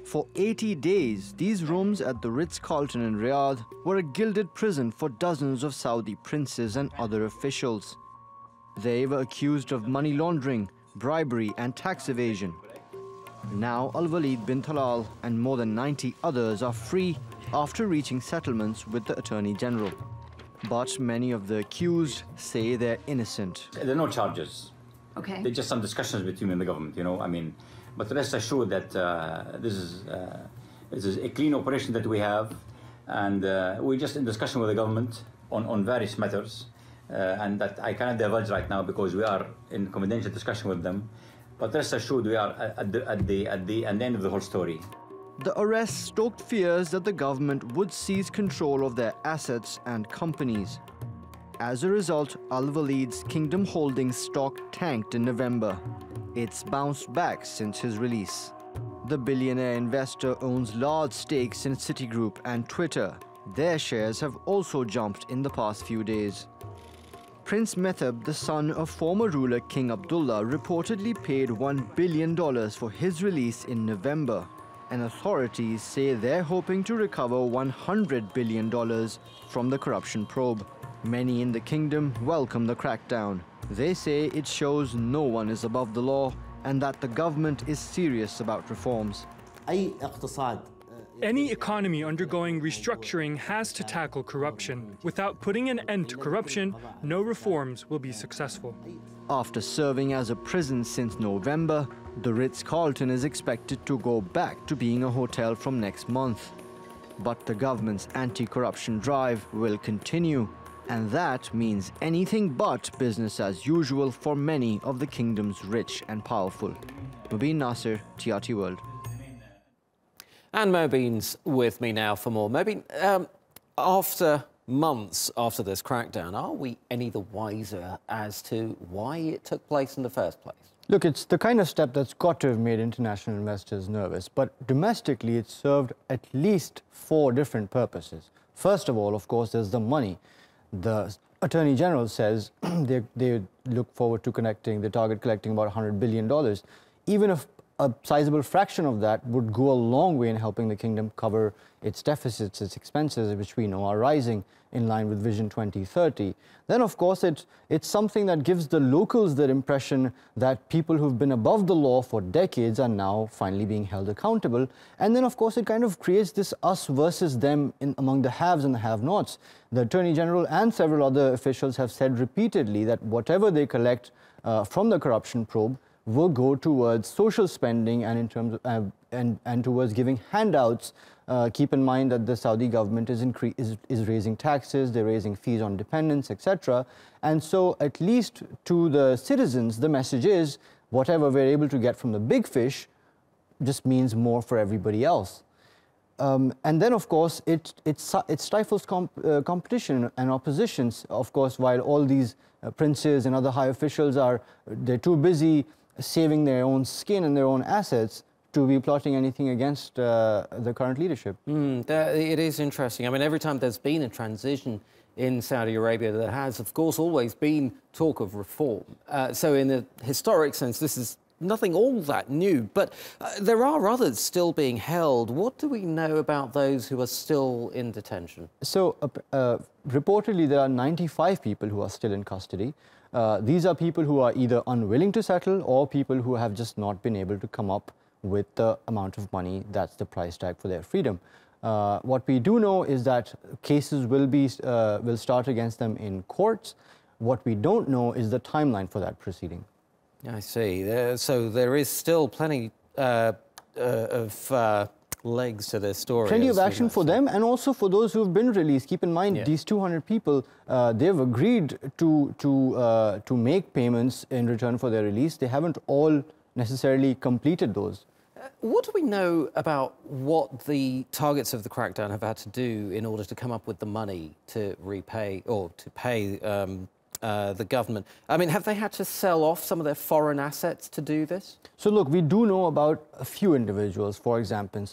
For 80 days, these rooms at the Ritz-Carlton in Riyadh were a gilded prison for dozens of Saudi princes and other officials. They were accused of money laundering, bribery and tax evasion. Now Waleed Bin Talal and more than 90 others are free after reaching settlements with the Attorney General. But many of the accused say they're innocent. There are no charges. Okay. There's just some discussions between the government, but rest assured that this is a clean operation that we have, and we're just in discussion with the government on various matters, and that I cannot divulge right now because we are in confidential discussion with them. But rest assured, we are at the end of the whole story. The arrest stoked fears that the government would seize control of their assets and companies. As a result, Al-Waleed's Kingdom Holdings stock tanked in November. It's bounced back since his release. The billionaire investor owns large stakes in Citigroup and Twitter. Their shares have also jumped in the past few days. Prince Mehtab, the son of former ruler King Abdullah, reportedly paid $1 billion for his release in November, and authorities say they're hoping to recover $100 billion from the corruption probe. Many in the kingdom welcome the crackdown. They say it shows no one is above the law and that the government is serious about reforms. Any economy undergoing restructuring has to tackle corruption. Without putting an end to corruption, no reforms will be successful. After serving as a prison since November, the Ritz-Carlton is expected to go back to being a hotel from next month. But the government's anti-corruption drive will continue. And that means anything but business as usual for many of the kingdom's rich and powerful. Mobin Nasir, TRT World. And Mobin's with me now for more. Mobin, after months after this crackdown, are we any the wiser as to why it took place in the first place? Look, it's the kind of step that's got to have made international investors nervous. But domestically, it served at least 4 different purposes. First of all, of course, there's the money. The Attorney General says they look forward to target collecting about $100 billion. Even if a sizable fraction of that would go a long way in helping the kingdom cover its deficits, its expenses, which we know are rising in line with Vision 2030. Then, of course, it's something that gives the locals the impression that people who've been above the law for decades are now finally being held accountable. And then, of course, it kind of creates this us versus them among the haves and the have-nots. The Attorney General and several other officials have said repeatedly that whatever they collect from the corruption probe will go towards social spending and in terms of, and towards giving handouts. Keep in mind that the Saudi government is raising taxes, they're raising fees on dependents, etc. And so at least to the citizens, the message is whatever we're able to get from the big fish just means more for everybody else. And then, of course, it stifles competition and oppositions. Of course, while all these princes and other high officials they're too busy saving their own skin and their own assets to be plotting anything against the current leadership. It is interesting. I mean, every time there's been a transition in Saudi Arabia, there has, of course, always been talk of reform. So in a historic sense, this is nothing all that new, but there are others still being held. What do we know about those who are still in detention? So reportedly, there are 95 people who are still in custody. These are people who are either unwilling to settle or people who have just not been able to come up with the amount of money that's the price tag for their freedom. What we do know is that cases will start against them in courts. What we don't know is the timeline for that proceeding. I see. So there is still plenty of legs to their story. Plenty of action for them and also for those who've been released. Keep in mind, these 200 people, they've agreed to make payments in return for their release. They haven't all necessarily completed those. What do we know about what the targets of the crackdown have had to do in order to come up with the money to repay or to pay the government? I mean, have they had to sell off some of their foreign assets to do this? So look, we do know about a few individuals. For example,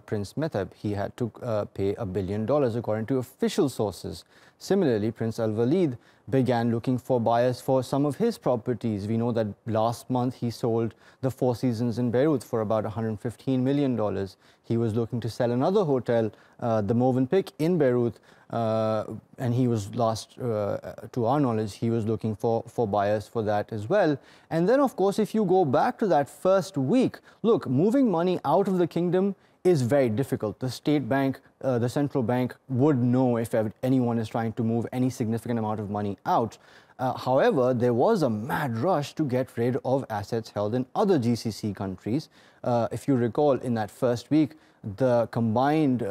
Prince Mehtab, he had to pay $1 billion according to official sources. Similarly, Prince Al-Waleed began looking for buyers for some of his properties. We know that last month he sold the Four Seasons in Beirut for about $115 million. He was looking to sell another hotel, the Movenpick in Beirut, and he was to our knowledge, he was looking for buyers for that as well. And then, of course, if you go back to that first week, look, moving money out of the kingdom is very difficult. The state bank, the central bank would know if anyone is trying to move any significant amount of money out. However, there was a mad rush to get rid of assets held in other GCC countries. If you recall, in that first week, the combined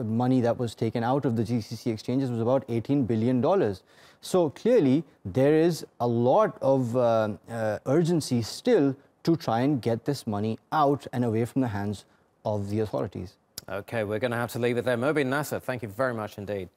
money that was taken out of the GCC exchanges was about $18 billion. So clearly, there is a lot of urgency still to try and get this money out and away from the hands of the authorities. OK, we're going to have to leave it there. Mobin Nasir, thank you very much indeed.